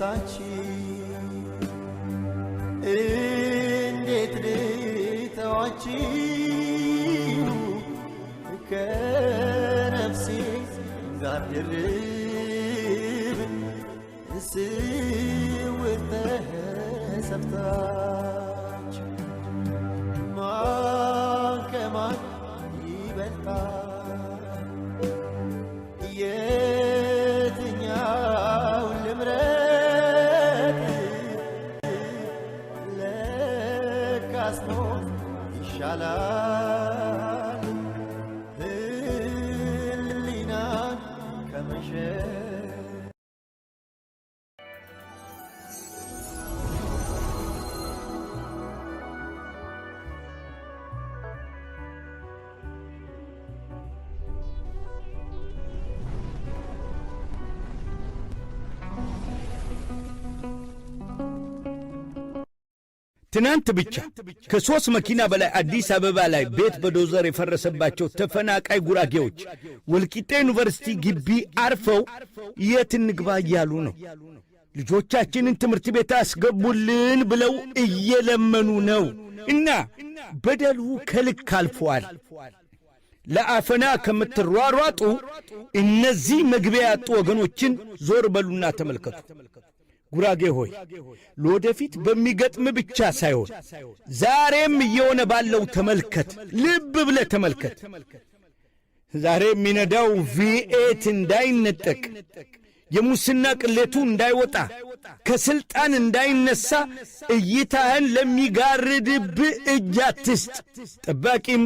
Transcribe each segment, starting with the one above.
ረሳች እንዴት ልተዋች ከነፍሴ ጋር ድርብ ስውር ተሰፍታች ማን ከማን ይበልጣል የትኛውን ልምረጥ ለካስ ሞት ይሻላል ህሊናን ከመሸጥ ትናንት ብቻ ከ3 መኪና በላይ አዲስ አበባ ላይ ቤት በዶዘር የፈረሰባቸው ተፈናቃይ ጉራጌዎች ወልቂጤ ዩኒቨርሲቲ ግቢ አርፈው የት እንግባ እያሉ ነው። ልጆቻችንን ትምህርት ቤት አስገቡልን ብለው እየለመኑ ነው እና በደሉ ከልክ አልፏል። ለአፈና ከምትሯሯጡ እነዚህ መግቢያ ያጡ ወገኖችን ዞር በሉና ተመልከቱ። ጉራጌ ሆይ ለወደፊት በሚገጥም ብቻ ሳይሆን ዛሬም እየሆነ ባለው ተመልከት፣ ልብ ብለህ ተመልከት። ዛሬ የሚነዳው ቪኤት እንዳይነጠቅ፣ የሙስና ቅሌቱ እንዳይወጣ፣ ከሥልጣን እንዳይነሣ እይታህን ለሚጋርድብህ እጅ አትስጥ። ጠባቂም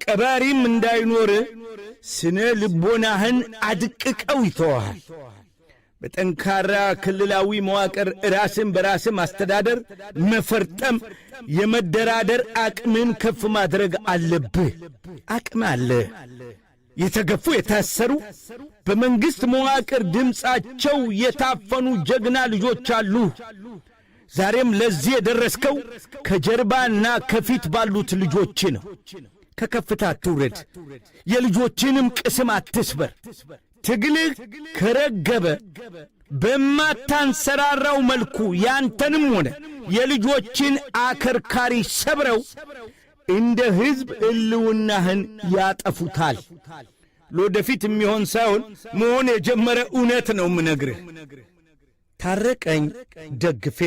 ቀባሪም እንዳይኖር ስነ ልቦናህን አድቅቀው ይተዋሃል። በጠንካራ ክልላዊ መዋቅር ራስን በራስ ማስተዳደር፣ መፈርጠም፣ የመደራደር አቅምን ከፍ ማድረግ አለብህ። አቅም አለ። የተገፉ የታሰሩ፣ በመንግሥት መዋቅር ድምፃቸው የታፈኑ ጀግና ልጆች አሉ። ዛሬም ለዚህ የደረስከው ከጀርባና ከፊት ባሉት ልጆች ነው። ከከፍታ አትውረድ፣ የልጆችንም ቅስም አትስበር። ትግልህ ከረገበ በማታንሰራራው መልኩ ያንተንም ሆነ የልጆችን አከርካሪ ሰብረው እንደ ሕዝብ ሕልውናህን ያጠፉታል። ለወደፊት የሚሆን ሳይሆን መሆን የጀመረ እውነት ነው ምነግርህ። ታረቀኝ ደግፌ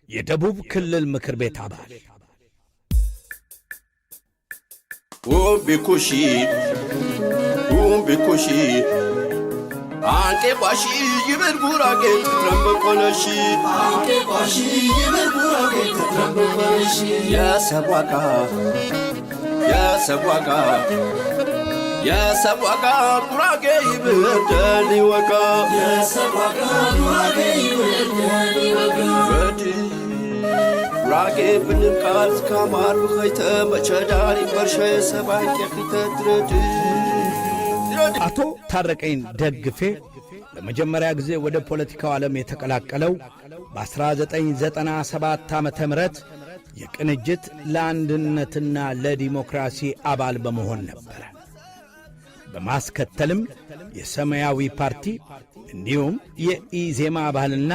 የደቡብ ክልል ምክር ቤት አባል ቢኩሺ ቢኩሺ አንቄ ቋሺ ይብል ጉራጌ ትትረምበቆነሺ አንቄ ቋሺ ይብል ጉራጌ ትትረምበቆነሺ የሰብዋጋ ጉራጌ ይብል ደሊወጋ የሰብዋጋ ጉራጌ ይብል ደሊወጋ ጉራጌ ብንቃል ካማር ብኸይተ መቸዳሪ በርሸ ሰባይ ቄኺተ ድረድ አቶ ታረቀኝ ደግፌ ለመጀመሪያ ጊዜ ወደ ፖለቲካው ዓለም የተቀላቀለው በ1997 ዓመተ ምህረት የቅንጅት ለአንድነትና ለዲሞክራሲ አባል በመሆን ነበር። በማስከተልም የሰማያዊ ፓርቲ እንዲሁም የኢዜማ አባልና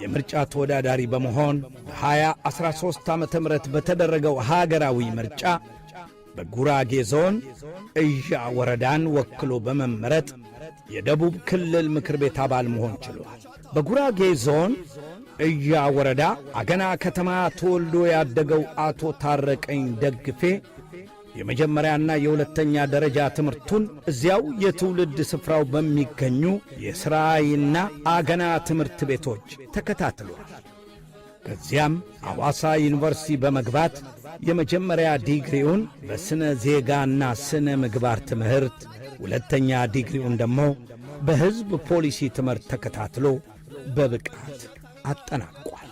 የምርጫ ተወዳዳሪ በመሆን በ2013 ዓመተ ምህረት በተደረገው ሀገራዊ ምርጫ በጉራጌ ዞን እዣ ወረዳን ወክሎ በመመረጥ የደቡብ ክልል ምክር ቤት አባል መሆን ችሏል። በጉራጌ ዞን እዣ ወረዳ አገና ከተማ ተወልዶ ያደገው አቶ ታረቀኝ ደግፌ የመጀመሪያና የሁለተኛ ደረጃ ትምህርቱን እዚያው የትውልድ ስፍራው በሚገኙ የሥራይና አገና ትምህርት ቤቶች ተከታትሏል። ከዚያም ሐዋሳ ዩኒቨርሲቲ በመግባት የመጀመሪያ ዲግሪውን በስነ ዜጋና ስነ ምግባር ትምህርት፣ ሁለተኛ ዲግሪውን ደግሞ በሕዝብ ፖሊሲ ትምህርት ተከታትሎ በብቃት አጠናቋል።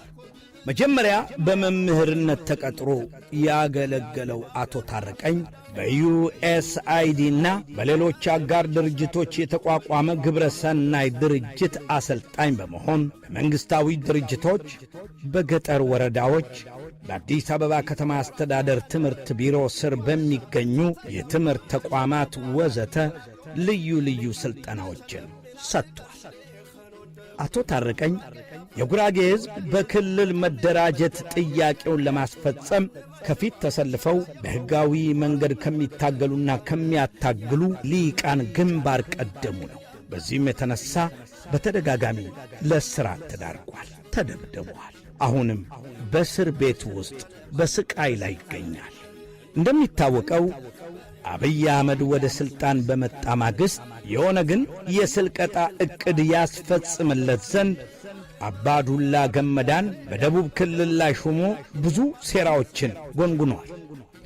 መጀመሪያ በመምህርነት ተቀጥሮ ያገለገለው አቶ ታረቀኝ በዩኤስአይዲና በሌሎች አጋር ድርጅቶች የተቋቋመ ግብረ ሰናይ ድርጅት አሰልጣኝ በመሆን በመንግሥታዊ ድርጅቶች፣ በገጠር ወረዳዎች፣ በአዲስ አበባ ከተማ አስተዳደር ትምህርት ቢሮ ስር በሚገኙ የትምህርት ተቋማት ወዘተ ልዩ ልዩ ሥልጠናዎችን ሰጥቷል። አቶ ታረቀኝ የጉራጌ ሕዝብ በክልል መደራጀት ጥያቄውን ለማስፈጸም ከፊት ተሰልፈው በሕጋዊ መንገድ ከሚታገሉና ከሚያታግሉ ሊቃን ግንባር ቀደሙ ነው። በዚህም የተነሣ በተደጋጋሚ ለእስራት ተዳርጓል፣ ተደብድበዋል። አሁንም በእስር ቤት ውስጥ በስቃይ ላይ ይገኛል። እንደሚታወቀው አብይ አህመድ ወደ ሥልጣን በመጣ ማግስት የኦነግን የስልቀጣ ዕቅድ ያስፈጽምለት ዘንድ አባዱላ ገመዳን በደቡብ ክልል ላይ ሾሞ ብዙ ሴራዎችን ጎንጉኗል።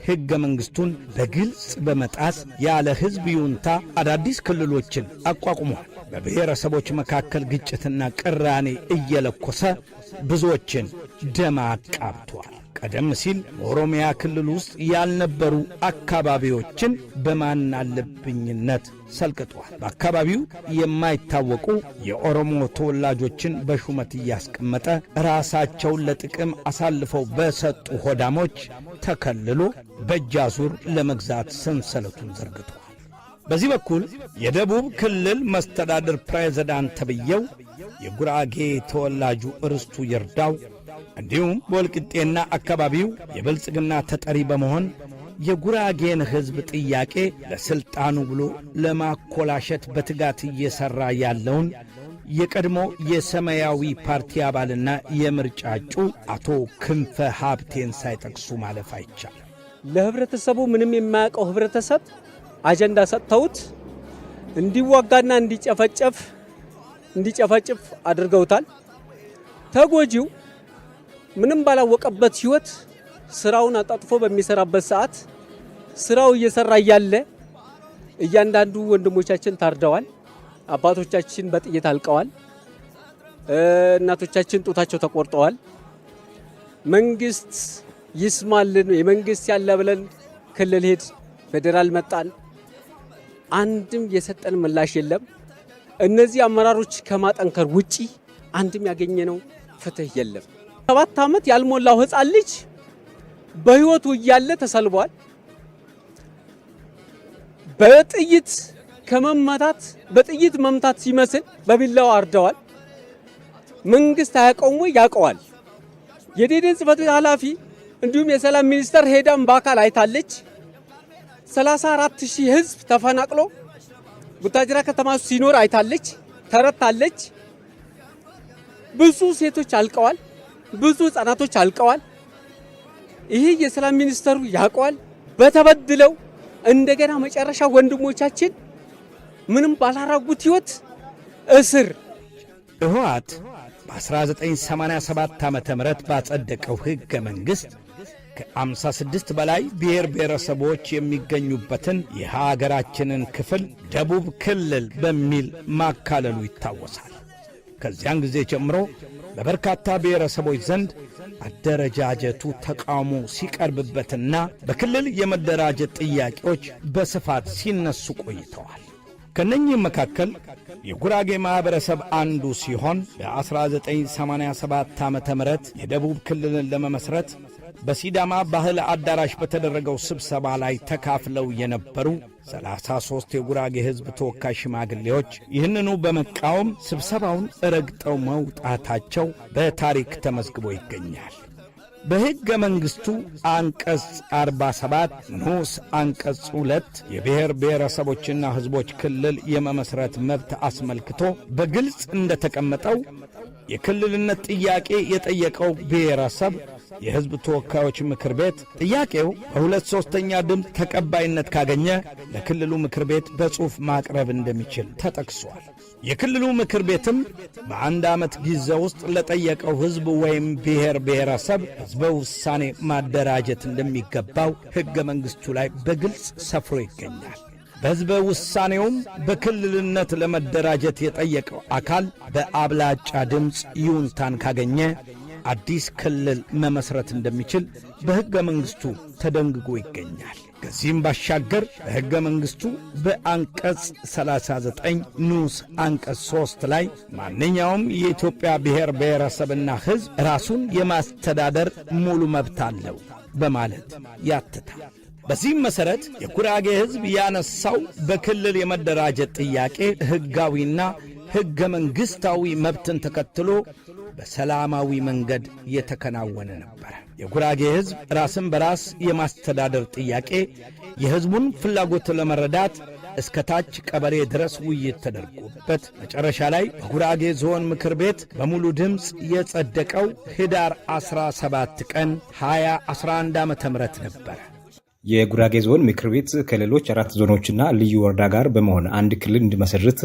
ሕገ መንግሥቱን በግልጽ በመጣስ ያለ ሕዝብ ይሁንታ አዳዲስ ክልሎችን አቋቁሟል። በብሔረሰቦች መካከል ግጭትና ቅራኔ እየለኮሰ ብዙዎችን ደም አቃብቷል። ቀደም ሲል በኦሮሚያ ክልል ውስጥ ያልነበሩ አካባቢዎችን በማን አለብኝነት ሰልቅጧል። በአካባቢው የማይታወቁ የኦሮሞ ተወላጆችን በሹመት እያስቀመጠ ራሳቸውን ለጥቅም አሳልፈው በሰጡ ሆዳሞች ተከልሎ በእጃዙር ለመግዛት ሰንሰለቱን ዘርግቷል። በዚህ በኩል የደቡብ ክልል መስተዳድር ፕሬዝዳንት ተብየው የጉራጌ ተወላጁ ርስቱ ይርዳው እንዲሁም በወልቂጤና አካባቢው የብልጽግና ተጠሪ በመሆን የጉራጌን ሕዝብ ጥያቄ ለሥልጣኑ ብሎ ለማኮላሸት በትጋት እየሠራ ያለውን የቀድሞ የሰማያዊ ፓርቲ አባልና የምርጫ እጩ አቶ ክንፈ ሀብቴን ሳይጠቅሱ ማለፍ አይቻልም። ለህብረተሰቡ ምንም የማያውቀው ህብረተሰብ አጀንዳ ሰጥተውት እንዲዋጋና እንዲጨፈጭፍ አድርገውታል። ተጎጂው ምንም ባላወቀበት ህይወት ስራውን አጣጥፎ በሚሰራበት ሰዓት ስራው እየሰራ ያለ እያንዳንዱ ወንድሞቻችን ታርደዋል፣ አባቶቻችን በጥይት አልቀዋል፣ እናቶቻችን ጡታቸው ተቆርጠዋል። መንግስት ይስማልን፣ የመንግስት ያለ ብለን ክልል ሄድ ፌደራል መጣን፣ አንድም የሰጠን ምላሽ የለም። እነዚህ አመራሮች ከማጠንከር ውጪ አንድም ያገኘነው ፍትህ የለም። 7 ዓመት ያልሞላው ህፃን ልጅ በህይወቱ እያለ ተሰልቧል። በጥይት ከመመታት በጥይት መምታት ሲመስል በቢላው አርደዋል። መንግስት አያውቀውም ወይ? ያውቀዋል። የደህንነት ጽሕፈት ቤት ኃላፊ እንዲሁም የሰላም ሚኒስተር ሄዳም በአካል አይታለች። 34,000 ህዝብ ተፈናቅሎ ቡታጅራ ከተማ ሲኖር አይታለች፣ ተረታለች። ብዙ ሴቶች አልቀዋል፣ ብዙ ህፃናቶች አልቀዋል። ይሄ የሰላም ሚኒስተሩ ያውቀዋል። በተበድለው እንደገና መጨረሻ ወንድሞቻችን ምንም ባላራጉት ህይወት እስር ህወሓት በ1987 ዓመተ ምህረት ባጸደቀው ሕገ መንግሥት ከ56 በላይ ብሔር ብሔረሰቦች የሚገኙበትን የሀገራችንን ክፍል ደቡብ ክልል በሚል ማካለሉ ይታወሳል። ከዚያን ጊዜ ጀምሮ በበርካታ ብሔረሰቦች ዘንድ አደረጃጀቱ ተቃውሞ ሲቀርብበትና በክልል የመደራጀት ጥያቄዎች በስፋት ሲነሱ ቆይተዋል። ከነኚህም መካከል የጉራጌ ማኅበረሰብ አንዱ ሲሆን በ1987 ዓመተ ምህረት የደቡብ ክልልን ለመመስረት በሲዳማ ባህል አዳራሽ በተደረገው ስብሰባ ላይ ተካፍለው የነበሩ 33 የጉራጌ ሕዝብ ተወካይ ሽማግሌዎች ይህንኑ በመቃወም ስብሰባውን ረግጠው መውጣታቸው በታሪክ ተመዝግቦ ይገኛል። በሕገ መንግሥቱ አንቀጽ 47 ንዑስ አንቀጽ 2 የብሔር ብሔረሰቦችና ሕዝቦች ክልል የመመስረት መብት አስመልክቶ በግልጽ እንደተቀመጠው የክልልነት ጥያቄ የጠየቀው ብሔረሰብ የሕዝብ ተወካዮች ምክር ቤት ጥያቄው በ2/3 ድምፅ ተቀባይነት ካገኘ ለክልሉ ምክር ቤት በጽሑፍ ማቅረብ እንደሚችል ተጠቅሷል። የክልሉ ምክር ቤትም በአንድ ዓመት ጊዜ ውስጥ ለጠየቀው ሕዝብ ወይም ብሔር ብሔረሰብ ሕዝበ ውሳኔ ማደራጀት እንደሚገባው ሕገ መንግሥቱ ላይ በግልጽ ሰፍሮ ይገኛል። በሕዝበ ውሳኔውም በክልልነት ለመደራጀት የጠየቀው አካል በአብላጫ ድምፅ ይሁንታን ካገኘ አዲስ ክልል መመስረት እንደሚችል በሕገ መንግሥቱ ተደንግጎ ይገኛል። ከዚህም ባሻገር በሕገ መንግሥቱ በአንቀጽ 39 ንዑስ አንቀጽ 3 ላይ ማንኛውም የኢትዮጵያ ብሔር ብሔረሰብና ሕዝብ ራሱን የማስተዳደር ሙሉ መብት አለው በማለት ያትታል። በዚህም መሠረት የጉራጌ ሕዝብ ያነሳው በክልል የመደራጀት ጥያቄ ሕጋዊና ሕገ መንግሥታዊ መብትን ተከትሎ በሰላማዊ መንገድ የተከናወነ ነበር። የጉራጌ ሕዝብ ራስን በራስ የማስተዳደር ጥያቄ የሕዝቡን ፍላጎት ለመረዳት እስከ ታች ቀበሌ ድረስ ውይይት ተደርጎበት መጨረሻ ላይ በጉራጌ ዞን ምክር ቤት በሙሉ ድምፅ የጸደቀው ኅዳር 17 ቀን 2011 ዓ.ም ነበር። የጉራጌ ዞን ምክር ቤት ከሌሎች 4 ዞኖችና ልዩ ወረዳ ጋር በመሆን አንድ ክልል እንዲመሰርት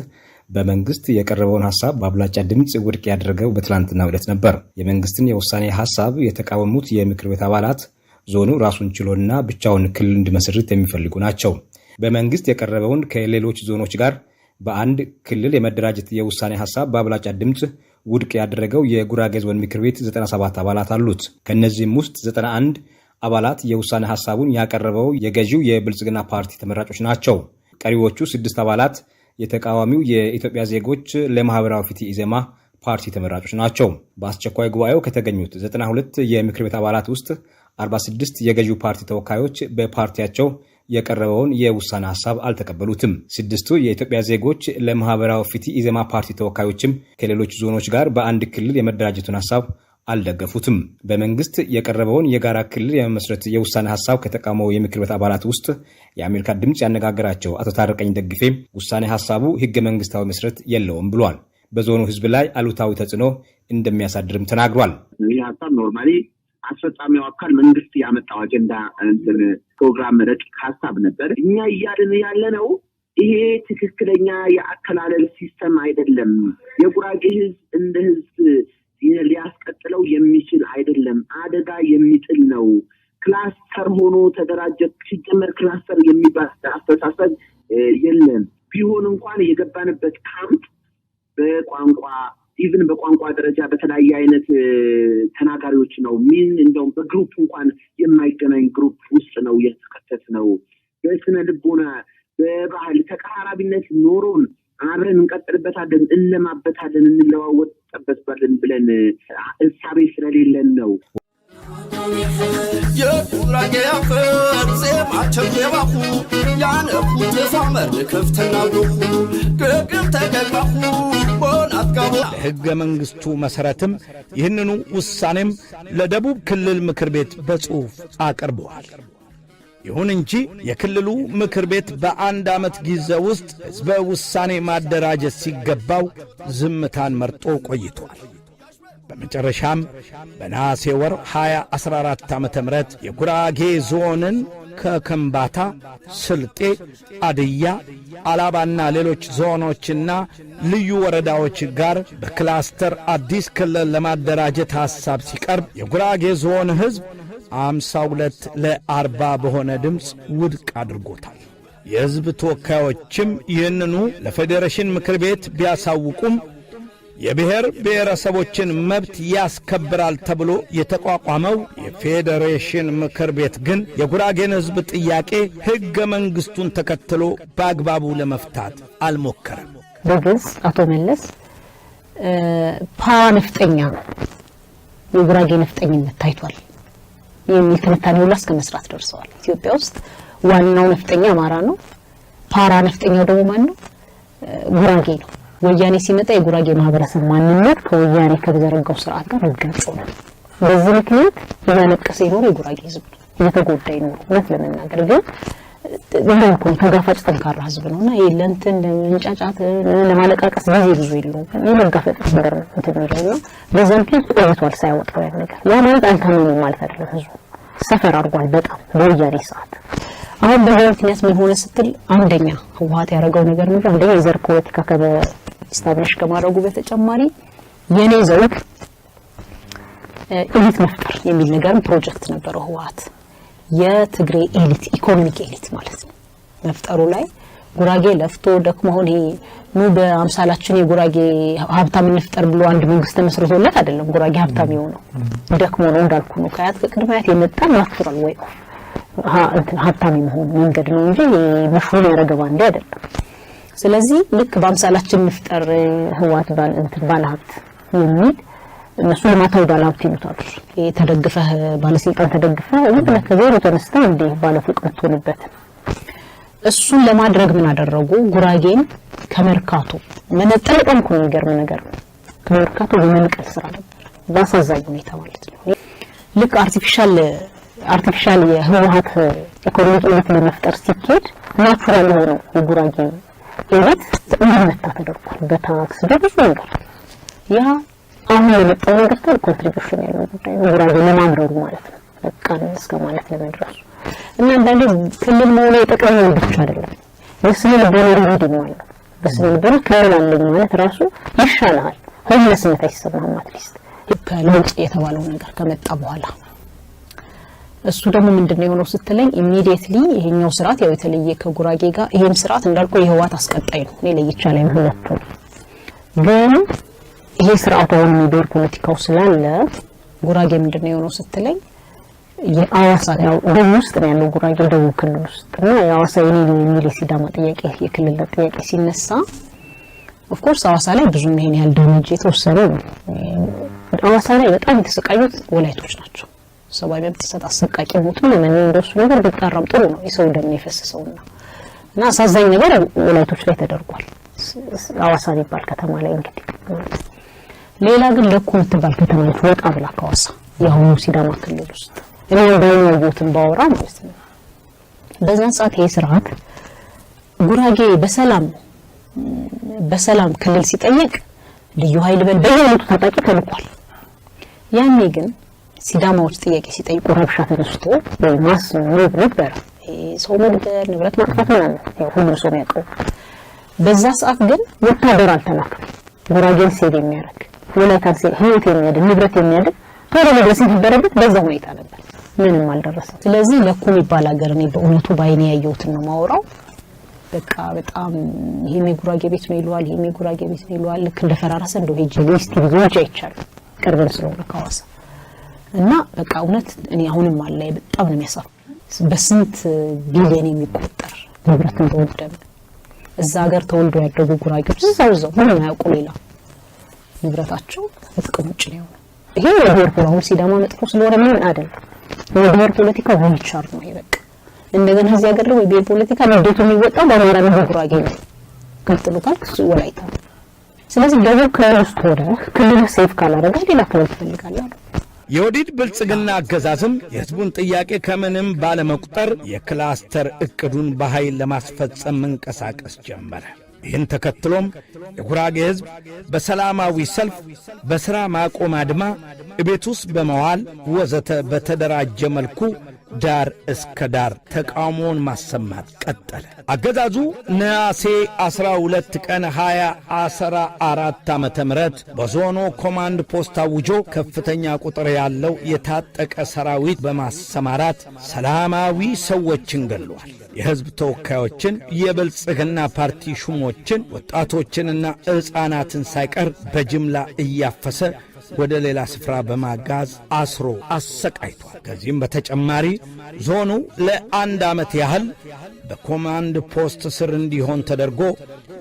በመንግስት የቀረበውን ሐሳብ በአብላጫ ድምፅ ውድቅ ያደረገው በትላንትናው ዕለት ነበር። የመንግስትን የውሳኔ ሐሳብ የተቃወሙት የምክር ቤት አባላት ዞኑ ራሱን ችሎና ብቻውን ክልል እንዲመሰርት የሚፈልጉ ናቸው። በመንግስት የቀረበውን ከሌሎች ዞኖች ጋር በአንድ ክልል የመደራጀት የውሳኔ ሐሳብ በአብላጫ ድምፅ ውድቅ ያደረገው የጉራጌ ዞን ምክር ቤት 97 አባላት አሉት። ከነዚህም ውስጥ 91 አባላት የውሳኔ ሐሳቡን ያቀረበው የገዢው የብልጽግና ፓርቲ ተመራጮች ናቸው። ቀሪዎቹ 6 አባላት የተቃዋሚው የኢትዮጵያ ዜጎች ለማህበራዊ ፍትህ ኢዜማ ፓርቲ ተመራጮች ናቸው። በአስቸኳይ ጉባኤው ከተገኙት 92 የምክር ቤት አባላት ውስጥ 46 የገዢው ፓርቲ ተወካዮች በፓርቲያቸው የቀረበውን የውሳኔ ሐሳብ አልተቀበሉትም። 6ቱ የኢትዮጵያ ዜጎች ለማህበራዊ ፍትህ ኢዜማ ፓርቲ ተወካዮችም ከሌሎች ዞኖች ጋር በአንድ ክልል የመደራጀቱን ሐሳብ አልደገፉትም። በመንግስት የቀረበውን የጋራ ክልል የመመስረት የውሳኔ ሐሳብ ከተቃወመው የምክር ቤት አባላት ውስጥ የአሜሪካ ድምፅ ያነጋገራቸው አቶ ታረቀኝ ደግፌ ውሳኔ ሐሳቡ ህገ መንግስታዊ መሰረት የለውም ብሏል። በዞኑ ህዝብ ላይ አሉታዊ ተጽዕኖ እንደሚያሳድርም ተናግሯል። ይህ ሐሳብ ኖርማሊ አስፈጻሚው አካል መንግስት ያመጣው አጀንዳ ፕሮግራም ረቂቅ ሐሳብ ነበር። እኛ እያልን ያለነው ይሄ ትክክለኛ የአከላለል ሲስተም አይደለም። የጉራጌ ህዝብ እንደ ህዝብ ሊያስቀጥለው የሚችል አይደለም። አደጋ የሚጥል ነው። ክላስተር ሆኖ ተደራጀ። ሲጀመር ክላስተር የሚባል አስተሳሰብ የለም። ቢሆን እንኳን የገባንበት ካምፕ በቋንቋ ኢቭን በቋንቋ ደረጃ በተለያየ አይነት ተናጋሪዎች ነው። እንደውም በግሩፕ እንኳን የማይገናኝ ግሩፕ ውስጥ ነው የተከተት ነው። በስነ ልቦና በባህል ተቀራራቢነት ኖሮን አብረን እንቀጥልበታለን፣ እንለማበታለን፣ እንለዋወጥበታለን ብለን እሳቤ ስለሌለን ነው። የጉራጌ አፈር ዜማቸው የባሁ ያነኩ ተሳመር ከፍተና ብሁ ግግም ተገባሁ ቦናት ጋቦ ለሕገ መንግሥቱ መሠረትም ይህንኑ ውሳኔም ለደቡብ ክልል ምክር ቤት በጽሑፍ አቅርበዋል። ይሁን እንጂ የክልሉ ምክር ቤት በአንድ ዓመት ጊዜ ውስጥ ሕዝበ ውሳኔ ማደራጀት ሲገባው ዝምታን መርጦ ቆይቷል። በመጨረሻም በነሐሴ ወር 2014 ዓ.ም የጉራጌ ዞንን ከከምባታ፣ ስልጤ፣ አድያ፣ አላባና ሌሎች ዞኖችና ልዩ ወረዳዎች ጋር በክላስተር አዲስ ክልል ለማደራጀት ሐሳብ ሲቀርብ የጉራጌ ዞን ሕዝብ 52 ለ40 በሆነ ድምፅ ውድቅ አድርጎታል። የሕዝብ ተወካዮችም ይህንኑ ለፌዴሬሽን ምክር ቤት ቢያሳውቁም የብሔር ብሔረሰቦችን መብት ያስከብራል ተብሎ የተቋቋመው የፌዴሬሽን ምክር ቤት ግን የጉራጌን ሕዝብ ጥያቄ ሕገ መንግሥቱን ተከትሎ በአግባቡ ለመፍታት አልሞከረም። በግልጽ አቶ መለስ ፓነፍጠኛ የጉራጌ ነፍጠኝነት ታይቷል የሚል ትንታኔ ሁሉ እስከ መስራት ደርሰዋል። ኢትዮጵያ ውስጥ ዋናው ነፍጠኛ አማራ ነው። ፓራ ነፍጠኛው ደግሞ ማን ነው? ጉራጌ ነው። ወያኔ ሲመጣ የጉራጌ ማህበረሰብ ማንነት ከወያኔ ከዘረጋው ስርዓት ጋር ይጋጭ ነው። በዚህ ምክንያት ያለቀሰ ይኖር የጉራጌ ህዝብ እየተጎዳ ይኖር። እውነት ለመናገር ግን እንደውም ተጋፋጭ ጠንካራ ህዝብ ነውና የለንተን ለመንጫጫት ለማለቃቀስ ጊዜ ብዙ የለውም። የመጋፈጥ ነገር እንትን ነው። በዚህ ምክንያት ቆይቷል ሳይወጣው ያ ነገር። ያ ማለት አልታመኑም ማለት አይደለም። ህዝቡ ሰፈር አድርጓል በጣም በወያኔ ሰዓት። አሁን በዚህ ምክንያት ምን ሆነ ስትል አንደኛ ህወሓት ያደረገው ነገር ነው። አንደኛ የዘር ፖለቲካ ከስታብሊሽ ከማድረጉ በተጨማሪ የኔ ዘውግ ኤሊት መፍጠር የሚል ነገር ፕሮጀክት ነበረው ህወሓት። የትግሬ ኤሊት ኢኮኖሚክ ኤሊት ማለት ነው መፍጠሩ ላይ ጉራጌ ለፍቶ ደክሞ ሆነ ነው በአምሳላችን የጉራጌ ሀብታም እንፍጠር ብሎ አንድ መንግስት ተመስርቶለት አይደለም ጉራጌ ሀብታም የሆነው ደክሞ ነው እንዳልኩ ነው። ከአያት ከቅድማያት የመጣ ናቹራል ወይ ሀብታም መሆን መንገድ ነው እንጂ መሽሩም ያረገባ እንደ አይደለም። ስለዚህ ልክ በአምሳላችን እንፍጠር ህወሓት ባለ ሀብት የሚል እነሱ ለማታው ባለሀብት ይሉታል። የተደገፈ ባለስልጣን ተደገፈ ወይም ከዘሮ ተነስተ እንደ ባለፉቅ ምትሆንበት እሱን ለማድረግ ምን አደረጉ? ጉራጌን ከመርካቶ መነጠል ቆንኩ ነገር ከመርካቶ በመንቀል ስራ ነበር ባሳዛኝ ሁኔታ ማለት ነው። ልክ አርቲፊሻል የህወሓት ኢኮኖሚክ ኤሊት ለመፍጠር ሲኬድ ናቹራል ሆኖ የጉራጌ ኤሊት እንዲመታ ተደርጓል በታክስ በብዙ ነገር። ያ አሁን የመጣው ነገር ኮንትሪቢዩሽን ያለው ጉዳይ ጉራጌ ለማምረሩ ማለት ነው በቃ እስከ ማለት ለመድረሱ እና አንዳንዴ ክልል መሆኑ የጠቅላላ ብቻ አይደለም በስነ ልቦና ሪዲንግ ማለት በስነ ልቦና ክልል አለኝ ማለት ራሱ ይሻላል ሆምለስነት አይሰማም አትሊስት ከለውጥ የተባለው ነገር ከመጣ በኋላ እሱ ደግሞ ምንድነው የሆነው ስትለኝ ኢሚዲየትሊ ይሄኛው ስርዓት ያው የተለየ ከጉራጌ ጋር ይሄም ስርዓት እንዳልኩ የህወሓት አስቀጣይ ነው እኔ ለይቻለኝ ሁለቱ ግን ይሄ ስርዓት አሁን የሚደር ፖለቲካው ስላለ ጉራጌ ምንድነው የሆነው ስትለኝ የአዋሳ ያው ደቡብ ውስጥ ነው ያለው ጉራጌ ደቡብ ክልል ውስጥ ነው የአዋሳ የሚል ሲዳማ ጥያቄ የክልል ጥያቄ ሲነሳ ኦፍ ኮርስ አዋሳ ላይ ብዙ ይሄን ያህል ዳሜጅ የተወሰነ ነው አዋሳ ላይ በጣም የተሰቃዩት ወላይቶች ናቸው ሰባይ መብት ተሰጣ አሰቃቂ ሞት ነው ለምን እንደሱ ነገር ቢጣራም ጥሩ ነው የሰው ደም የፈሰሰውና እና አሳዛኝ ነገር ወላይቶች ላይ ተደርጓል አዋሳ ይባል ከተማ ላይ እንግዲህ ሌላ ግን ለኩ ምትባል ከተማ ላይ ወጣ ብላ ከአዋሳ ያው ሲዳማ ክልል ውስጥ እኔ እንደውም ባወራ ማለት ነው በዛን ሰዓት ይሄ ስርዓት ጉራጌ በሰላም ክልል ሲጠየቅ ልዩ ኃይል በየአይነቱ ታጣቂ ተልኳል ያኔ ግን ሲዳማዎች ጥያቄ ሲጠይቁ ረብሻ ተነስቶ በማስ ነበር ሰው መግደል ንብረት ማጥፋት ነው ሁሉም ሰው ያውቀው በዛ ሰዓት ግን ወታደር አልተላከም ጉራጌን ሴት የሚያደርግ ወላይታን ሴት ህይወት የሚያድን ንብረት የሚያድን ቶሎ መድረስ ይነበረበት በዛ ሁኔታ ነበር ምንም አልደረሰም ስለዚህ ለኩም ይባል ሀገር ነው በእውነቱ ባይኔ ያየሁት ነው ማወራው በቃ በጣም ይሄ ጉራጌ ቤት ነው ይሏል ይሄ ጉራጌ ቤት ነው ይሏል ልክ እንደፈራረሰ እንደው ሄጄ ሊስት ብዙዎች አይቻሉ ቅርብን ስለሆነ ከዋሳ እና በቃ እውነት እኔ አሁንም አለ በጣም ነው የሚያሳፍ በስንት ቢሊዮን የሚቆጠር ንብረት እንደወደመ እዛ ሀገር ተወልዶ ያደጉ ጉራጌዎች እዛው ምንም ያውቁ ሌላ ንብረታቸው በጥቅም ውጭ ነው ይሄ የብሔር ፖለቲካ ሲዳማ መጥፎ ስለሆነ ምን አይደለም የብሔር ፖለቲካ ወንቻር ነው ይበቃ እንደገና እዚህ ሀገር ላይ የብሔር ፖለቲካ እንዴት ነው የሚወጣው በአማራና በጉራጌ ነው ቀጥሉታል ወላይታ ስለዚህ ደቡብ ከውስጥ ወደ ክልል ሴፍ ካላደረገ ሌላ ክልል ይፈልጋል የወዲድ ብልጽግና አገዛዝም የህዝቡን ጥያቄ ከምንም ባለመቁጠር የክላስተር እቅዱን በኃይል ለማስፈጸም መንቀሳቀስ ጀመረ። ይህን ተከትሎም የጉራጌ ህዝብ በሰላማዊ ሰልፍ፣ በሥራ ማቆም አድማ፣ እቤት ውስጥ በመዋል ወዘተ በተደራጀ መልኩ ዳር እስከ ዳር ተቃውሞውን ማሰማት ቀጠለ። አገዛዙ ነሐሴ 12 ቀን 2014 ዓመተ ምህረት በዞኑ ኮማንድ ፖስት አውጆ ከፍተኛ ቁጥር ያለው የታጠቀ ሰራዊት በማሰማራት ሰላማዊ ሰዎችን ገሏል። የህዝብ ተወካዮችን፣ የብልጽግና ፓርቲ ሹሞችን፣ ወጣቶችንና ሕፃናትን ሳይቀር በጅምላ እያፈሰ ወደ ሌላ ስፍራ በማጋዝ አስሮ አሰቃይቷል። ከዚህም በተጨማሪ ዞኑ ለአንድ ዓመት ያህል በኮማንድ ፖስት ስር እንዲሆን ተደርጎ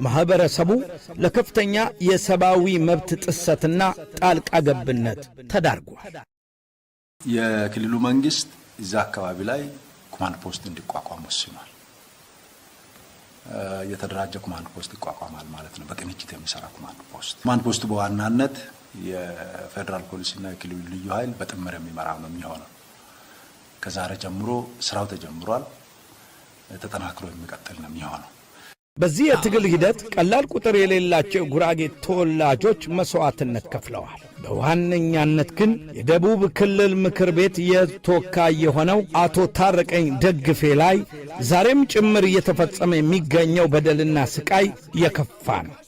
ማህበረሰቡ ለከፍተኛ የሰብአዊ መብት ጥሰትና ጣልቃ ገብነት ተዳርጓል። የክልሉ መንግስት እዛ አካባቢ ላይ ኮማንድ ፖስት እንዲቋቋም ወስኗል። የተደራጀ ኮማንድ ፖስት ይቋቋማል ማለት ነው። በቅንጅት የሚሰራ ኮማንድ ፖስት በዋናነት የፌደራል ፖሊስና የክልሉ ልዩ ኃይል በጥምር የሚመራ ነው የሚሆነው። ከዛሬ ጀምሮ ስራው ተጀምሯል። ተጠናክሮ የሚቀጥል ነው የሚሆነው። በዚህ የትግል ሂደት ቀላል ቁጥር የሌላቸው ጉራጌ ተወላጆች መስዋዕትነት ከፍለዋል። በዋነኛነት ግን የደቡብ ክልል ምክር ቤት የተወካይ የሆነው አቶ ታረቀኝ ደግፌ ላይ ዛሬም ጭምር እየተፈጸመ የሚገኘው በደልና ስቃይ የከፋ ነው።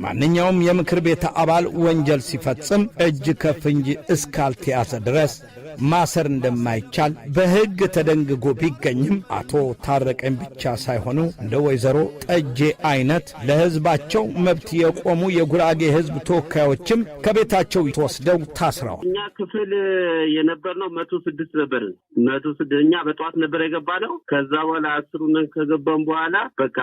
ማንኛውም የምክር ቤት አባል ወንጀል ሲፈጽም እጅ ከፍንጅ እስካልተያዘ ድረስ ማሰር እንደማይቻል በሕግ ተደንግጎ ቢገኝም አቶ ታረቀኝ ብቻ ሳይሆኑ እንደ ወይዘሮ ጠጄ አይነት ለሕዝባቸው መብት የቆሙ የጉራጌ ሕዝብ ተወካዮችም ከቤታቸው ተወስደው ታስረዋል። እኛ ክፍል የነበርነው 106 ነበር። 106 እኛ በጠዋት ነበር የገባነው። ከዛ በኋላ 10 ከገባን በኋላ በቃ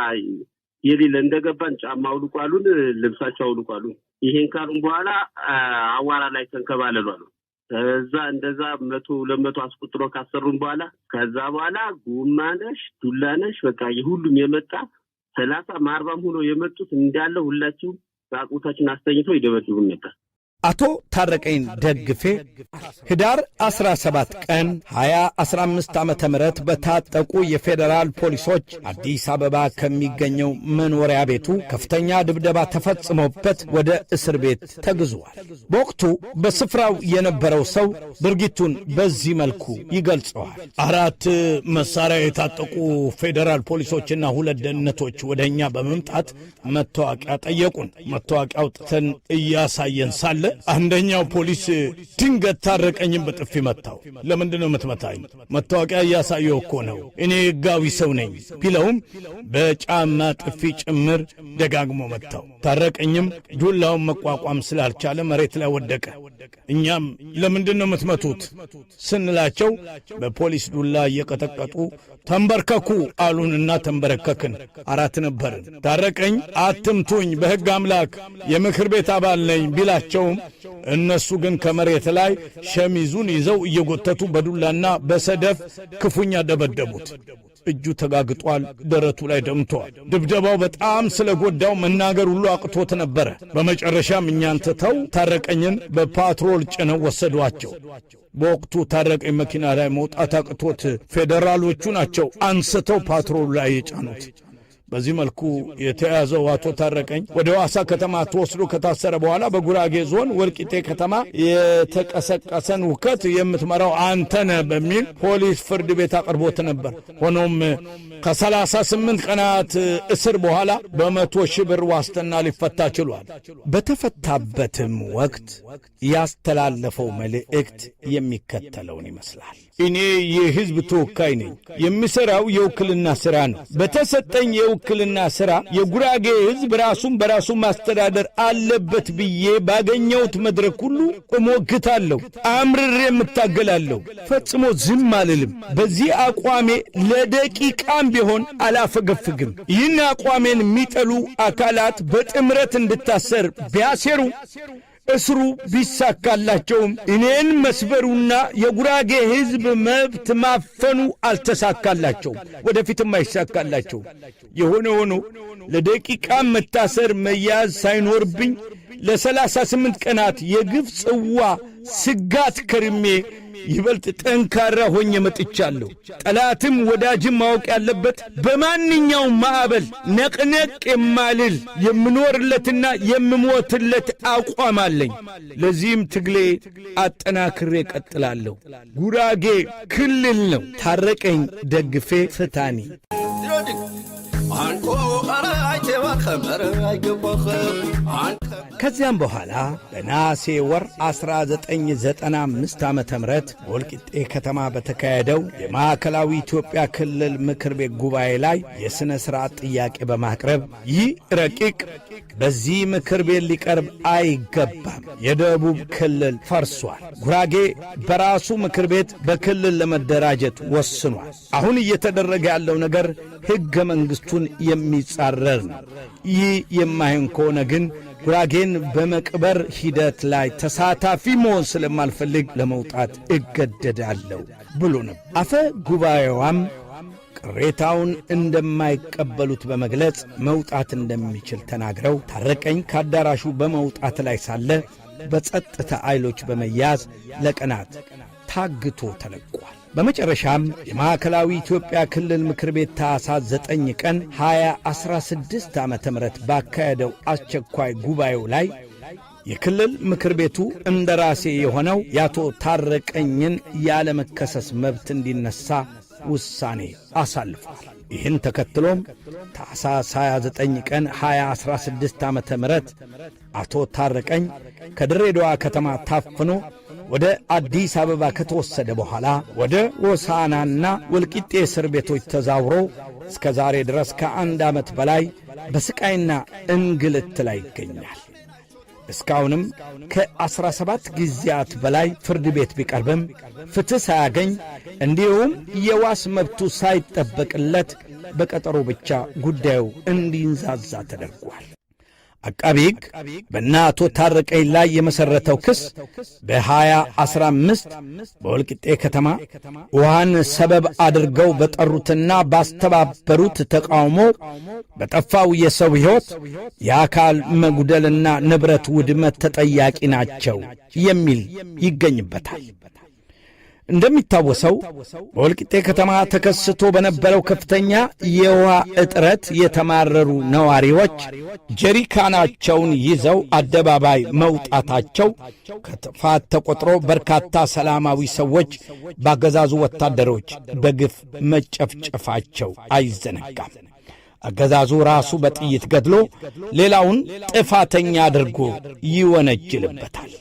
የሌለ እንደገባን ጫማ አውልቋሉን፣ ልብሳቸው አውልቋሉን። ይሄን ካሉን በኋላ አዋራ ላይ ተንከባለሉ። ከዛ እንደዛ 100-200 አስቆጥሮ ካሰሩን በኋላ ከዛ በኋላ ጉማነሽ ዱላነሽ በቃ የሁሉም የመጣ 30-40 ሆኖ የመጡት እንዳለ ሁላችሁ ራቁታችን አስተኝቶ ይደበድቡን ነበር። አቶ ታረቀኝ ደግፌ ህዳር 17 ቀን 2015 ዓመተ ምህረት በታጠቁ የፌዴራል ፖሊሶች አዲስ አበባ ከሚገኘው መኖሪያ ቤቱ ከፍተኛ ድብደባ ተፈጽሞበት ወደ እስር ቤት ተግዟል። በወቅቱ በስፍራው የነበረው ሰው ድርጊቱን በዚህ መልኩ ይገልጸዋል። 4 መሳሪያ የታጠቁ ፌዴራል ፖሊሶችና 2 ደህንነቶች ወደኛ በመምጣት መታወቂያ ጠየቁን። መታወቂያ አውጥተን እያሳየን ሳለ አንደኛው ፖሊስ ድንገት ታረቀኝን በጥፊ መታው። ለምንድን ነው የምትመታኝ? መታወቂያ እያሳየው እኮ ነው፣ እኔ ሕጋዊ ሰው ነኝ ቢለውም በጫማ ጥፊ ጭምር ደጋግሞ መታው። ታረቀኝም ዱላውን መቋቋም ስላልቻለ መሬት ላይ ወደቀ። እኛም ለምንድን ነው የምትመቱት ስንላቸው በፖሊስ ዱላ እየቀጠቀጡ ተንበርከኩ አሉንና ተንበረከክን። 4 ነበርን። ታረቀኝ አትምቱኝ፣ በሕግ አምላክ የምክር ቤት አባል ነኝ ቢላቸውም እነሱ ግን ከመሬት ላይ ሸሚዙን ይዘው እየጎተቱ በዱላና በሰደፍ ክፉኛ ደበደቡት። እጁ ተጋግጧል፣ ደረቱ ላይ ደምቷል። ድብደባው በጣም ስለጎዳው መናገር ሁሉ አቅቶት ነበረ። በመጨረሻም እኛን ትተው ታረቀኝን በፓትሮል ጭነው ወሰዷቸው። በወቅቱ ታረቀኝ መኪና ላይ መውጣት አቅቶት ፌዴራሎቹ ናቸው አንስተው ፓትሮል ላይ የጫኑት። በዚህ መልኩ የተያዘው አቶ ታረቀኝ ወደ ሐዋሳ ከተማ ተወስዶ ከታሰረ በኋላ በጉራጌ ዞን ወልቂጤ ከተማ የተቀሰቀሰን ሁከት የምትመራው አንተነ በሚል ፖሊስ ፍርድ ቤት አቅርቦት ነበር። ሆኖም ከ38 ቀናት እስር በኋላ በ100,000 ብር ዋስትና ሊፈታ ችሏል። በተፈታበትም ወቅት ያስተላለፈው መልእክት የሚከተለውን ይመስላል። እኔ የሕዝብ ተወካይ ነኝ። የምሠራው የውክልና ሥራ ነው። በተሰጠኝ የውክልና ሥራ የጉራጌ ሕዝብ ራሱን በራሱ ማስተዳደር አለበት ብዬ ባገኘሁት መድረክ ሁሉ እሞግታለሁ፣ አምርሬ እታገላለሁ። ፈጽሞ ዝም አልልም። በዚህ አቋሜ ለደቂቃም ቢሆን አላፈገፍግም። ይህን አቋሜን የሚጠሉ አካላት በጥምረት እንድታሰር ቢያሴሩ እስሩ ቢሳካላቸውም እኔን መስበሩና የጉራጌ ሕዝብ መብት ማፈኑ አልተሳካላቸውም፣ ወደፊትም አይሳካላቸውም። የሆነ ሆኖ ለደቂቃ መታሰር መያዝ ሳይኖርብኝ ለ38 ቀናት የግፍ ጽዋ ስጋት ከርሜ ይበልጥ ጠንካራ ሆኜ መጥቻለሁ። ጠላትም ወዳጅም ማወቅ ያለበት በማንኛውም ማዕበል ነቅነቅ የማልል የምኖርለትና የምሞትለት አቋም አለኝ። ለዚህም ትግሌ አጠናክሬ ቀጥላለሁ። ጉራጌ ክልል ነው። ታረቀኝ ደግፌ ፍታኒ ከዚያም በኋላ በነሐሴ ወር 1995 ዓመተ ምህረት ወልቂጤ ከተማ በተካሄደው የማዕከላዊ ኢትዮጵያ ክልል ምክር ቤት ጉባኤ ላይ የሥነ ሥርዓት ጥያቄ በማቅረብ ይህ ረቂቅ በዚህ ምክር ቤት ሊቀርብ አይገባም፣ የደቡብ ክልል ፈርሷል፣ ጉራጌ በራሱ ምክር ቤት በክልል ለመደራጀት ወስኗል፣ አሁን እየተደረገ ያለው ነገር ሕገ መንግሥቱን የሚጻረር ነው፣ ይህ የማይሆን ከሆነ ግን ጉራጌን በመቅበር ሂደት ላይ ተሳታፊ መሆን ስለማልፈልግ ለመውጣት እገደዳለሁ ብሎ ነበር። አፈ ጉባኤዋም ቅሬታውን እንደማይቀበሉት በመግለጽ መውጣት እንደሚችል ተናግረው ታረቀኝ ከአዳራሹ በመውጣት ላይ ሳለ በጸጥታ ኃይሎች በመያዝ ለቀናት ታግቶ ተለቋል። በመጨረሻም የማዕከላዊ ኢትዮጵያ ክልል ምክር ቤት ታኅሳስ 9 ቀን 2016 ዓ.ም ባካሄደው አስቸኳይ ጉባኤው ላይ የክልል ምክር ቤቱ እንደራሴ የሆነው የአቶ ታረቀኝን ያለመከሰስ መብት እንዲነሳ ውሳኔ አሳልፏል። ይህን ተከትሎም ታኅሳስ 29 ቀን 2016 ዓ.ም አቶ ታረቀኝ ከድሬዳዋ ከተማ ታፍኖ ወደ አዲስ አበባ ከተወሰደ በኋላ ወደ ሆሳዕናና ወልቂጤ እስር ቤቶች ተዛውሮ እስከ ዛሬ ድረስ ከ1 ዓመት በላይ በስቃይና እንግልት ላይ ይገኛል። እስካሁንም ከ17 ጊዜያት በላይ ፍርድ ቤት ቢቀርብም ፍትሕ ሳያገኝ እንዲሁም የዋስ መብቱ ሳይጠበቅለት በቀጠሮ ብቻ ጉዳዩ እንዲንዛዛ ተደርጓል። አቃቤ ሕግ በእነ አቶ ታረቀኝ ላይ የመሠረተው ክስ በ2015 በወልቂጤ ከተማ ውሃን ሰበብ አድርገው በጠሩትና ባስተባበሩት ተቃውሞ በጠፋው የሰው ሕይወት የአካል መጉደልና ንብረት ውድመት ተጠያቂ ናቸው የሚል ይገኝበታል። እንደሚታወሰው በወልቂጤ ከተማ ተከስቶ በነበረው ከፍተኛ የውሃ እጥረት የተማረሩ ነዋሪዎች ጀሪካናቸውን ይዘው አደባባይ መውጣታቸው ከጥፋት ተቆጥሮ በርካታ ሰላማዊ ሰዎች በአገዛዙ ወታደሮች በግፍ መጨፍጨፋቸው አይዘነጋም። አገዛዙ ራሱ በጥይት ገድሎ ሌላውን ጥፋተኛ አድርጎ ይወነጅልበታል።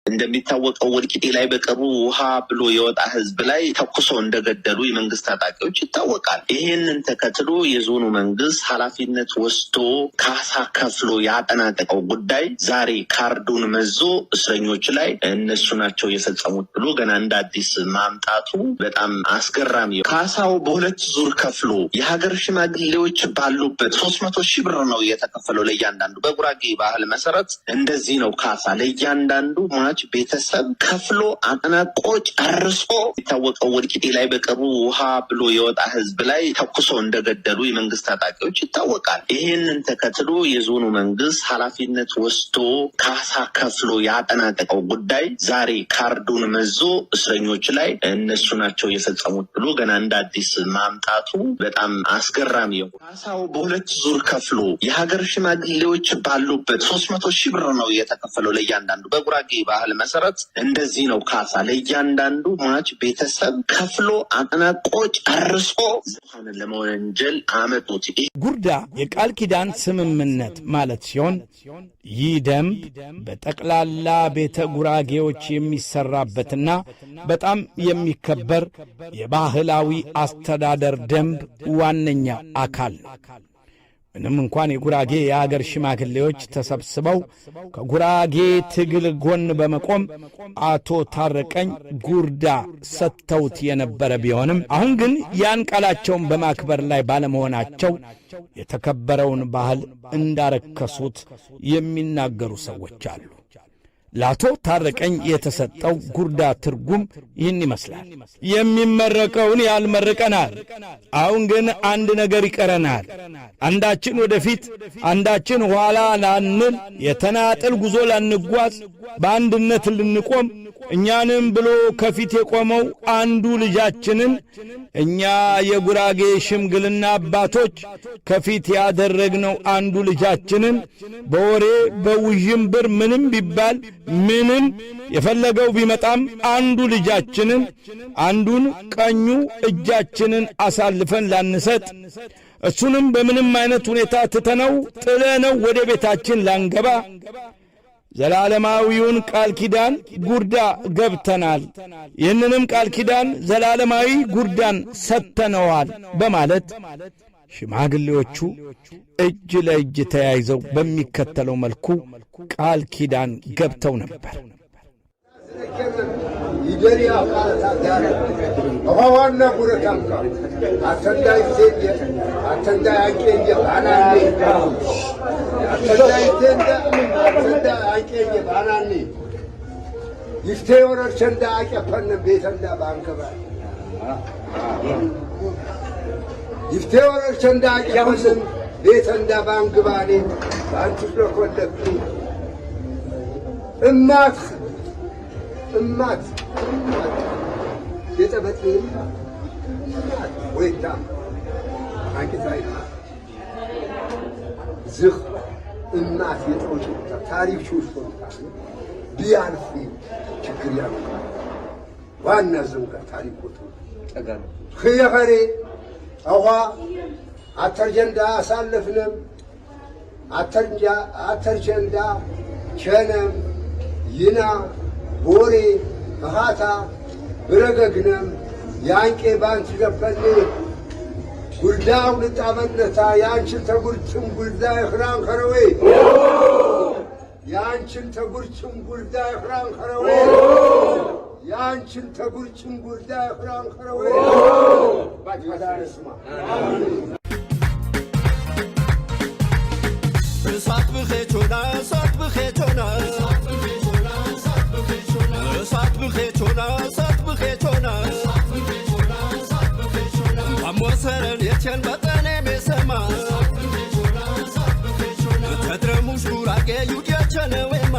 እንደሚታወቀው ወልቂጤ ላይ በቅርቡ ውሃ ብሎ የወጣ ህዝብ ላይ ተኩሶ እንደገደሉ የመንግስት ታጣቂዎች ይታወቃል። ይህንን ተከትሎ የዞኑ መንግስት ኃላፊነት ወስዶ ካሳ ከፍሎ ያጠናቀቀው ጉዳይ ዛሬ ካርዱን መዞ እስረኞች ላይ እነሱ ናቸው የፈጸሙት ብሎ ገና እንደ አዲስ ማምጣቱ በጣም አስገራሚ። ካሳው በሁለት ዙር ከፍሎ የሀገር ሽማግሌዎች ባሉበት 300,000 ብር ነው የተከፈለው ለእያንዳንዱ። በጉራጌ ባህል መሰረት እንደዚህ ነው ካሳ ለእያንዳንዱ ቤተሰብ ከፍሎ አጠናቆ ጨርሶ። የታወቀው ወልቂጤ ላይ በቅርቡ ውሃ ብሎ የወጣ ህዝብ ላይ ተኩሶ እንደገደሉ የመንግስት ታጣቂዎች ይታወቃል። ይህንን ተከትሎ የዞኑ መንግስት ኃላፊነት ወስዶ ካሳ ከፍሎ ያጠናቀቀው ጉዳይ ዛሬ ካርዱን መዞ እስረኞች ላይ እነሱ ናቸው የፈጸሙት ብሎ ገና እንደ አዲስ ማምጣቱ በጣም አስገራሚ። ካሳው በሁለት ዙር ከፍሎ የሀገር ሽማግሌዎች ባሉበት 300,000 ብር ነው የተከፈለው ለእያንዳንዱ። በጉራጌ ባህል መሰረት እንደዚህ ነው ካሳ ለእያንዳንዱ ሟች ቤተሰብ ከፍሎ አጠናቆ ጨርሶ ዙፋንን ለመወንጀል አመጡት። ጉርዳ የቃል ኪዳን ስምምነት ማለት ሲሆን ይህ ደንብ በጠቅላላ ቤተ ጉራጌዎች የሚሰራበትና በጣም የሚከበር የባህላዊ አስተዳደር ደንብ ዋነኛ አካል ነው። ምንም እንኳን የጉራጌ የአገር ሽማግሌዎች ተሰብስበው ከጉራጌ ትግል ጎን በመቆም አቶ ታረቀኝ ጉርዳ ሰጥተውት የነበረ ቢሆንም አሁን ግን ያን ቃላቸውን በማክበር ላይ ባለመሆናቸው የተከበረውን ባህል እንዳረከሱት የሚናገሩ ሰዎች አሉ። ለአቶ ታረቀኝ የተሰጠው ጉርዳ ትርጉም ይህን ይመስላል። የሚመረቀውን ያልመርቀናል። አሁን ግን አንድ ነገር ይቀረናል። አንዳችን ወደፊት አንዳችን ኋላ ላንል፣ የተናጠል ጉዞ ላንጓዝ፣ በአንድነት ልንቆም፣ እኛንም ብሎ ከፊት የቆመው አንዱ ልጃችንን እኛ የጉራጌ ሽምግልና አባቶች ከፊት ያደረግነው አንዱ ልጃችንን በወሬ በውዥንብር ምንም ቢባል ምንም የፈለገው ቢመጣም አንዱ ልጃችንን አንዱን ቀኙ እጃችንን አሳልፈን ላንሰጥ፣ እሱንም በምንም አይነት ሁኔታ ትተነው ጥለነው ወደ ቤታችን ላንገባ ዘላለማዊውን ቃል ኪዳን ጉርዳ ገብተናል። ይህንንም ቃል ኪዳን ዘላለማዊ ጉርዳን ሰጥተነዋል በማለት ሽማግሌዎቹ እጅ ለእጅ ተያይዘው በሚከተለው መልኩ ቃል ኪዳን ገብተው ነበር። ይደሪያ ቃል አዋዋና ጉረታምካ አተንዳይ ዜየ አተንዳይ አንቄየ ባናኔ አተንዳይ ዜንዳ አተንዳይ አንቄየ ባናኔ ይፍቴ ወረርቸንዳ አቀፈነ ቤተንዳ ባንከባ ይፍቴ ወረርቸንዳ አቀፈነ ቤተንዳ ባንግባኔ ባንቹ ለኮለክ እማት የጠበጥም ወይታ አንኪታይ ዝኽ እማት የጠውጭ ታሪክ ሹሽቶታ ቢያልፍ ችግር ያመጣል። ዋና ዘንጋ ታሪክ ወጡ ተጋር ኸየኸሬ አዋ አተርጀንዳ አሳለፍንም አተርጀንዳ ቸነም ይና ቦሬ አሃታ ብረገግነም ያንቄ ባንት ገፈኔ ጉልዳው ልጣበነታ ያንቺን ተጉርጭም ጉልዳ ይኽራን ኸረዌ ያንቺን ተጉርጭም ጉልዳ ይኽራን ኸረዌ ያንቺን ተጉርጭም ጉልዳ ይኽራን ኸረዌ ባጭ መዳረስማ ብኼቾና እሳት ብኼቾና እሳት ብኼቾና እሳት ብኼቾና አሞሰረን የቸን በጠኔ ሜሰማ ተድረሙሽ ጉራጌ ዩድያቸነ ወይማ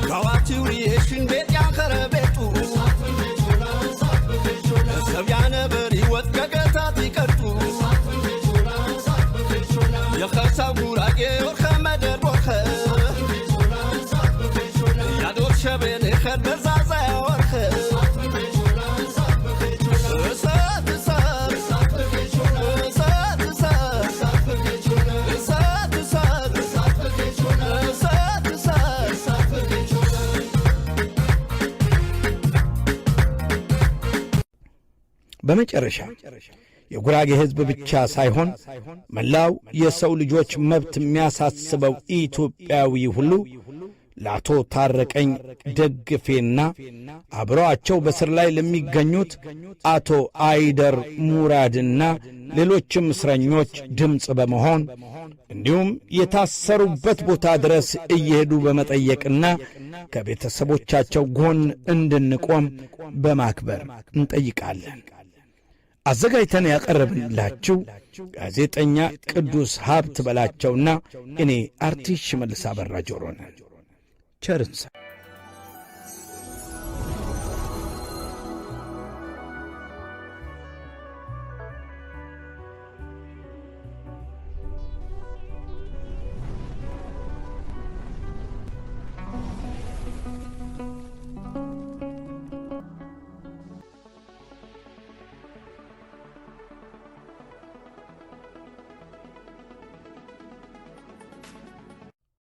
ጋዋቲው የሽን ቤት ያኸረ ቤቱ ሰብያነ በሪ ወጥ ገገታት ይቀርጡ የኸሳው ጉራጌ ወርኸ መደር ወርኸ ያዶር ሸቤን ኸድ በዛዛ ወርኸ እሳት እሳት እሳት እሳት እሳት እሳት እሳት በመጨረሻ የጉራጌ ሕዝብ ብቻ ሳይሆን መላው የሰው ልጆች መብት የሚያሳስበው ኢትዮጵያዊ ሁሉ ለአቶ ታረቀኝ ደግፌና አብረዋቸው በስር ላይ ለሚገኙት አቶ አይደር ሙራድና ሌሎችም እስረኞች ድምፅ በመሆን እንዲሁም የታሰሩበት ቦታ ድረስ እየሄዱ በመጠየቅና ከቤተሰቦቻቸው ጎን እንድንቆም በማክበር እንጠይቃለን። አዘጋጅተን ያቀረብንላችሁ ጋዜጠኛ ቅዱስ ሀብት በላቸውና እኔ አርቲስት ሽመልስ አበራ ጆሮ ነን። ቸር እንሰንብት።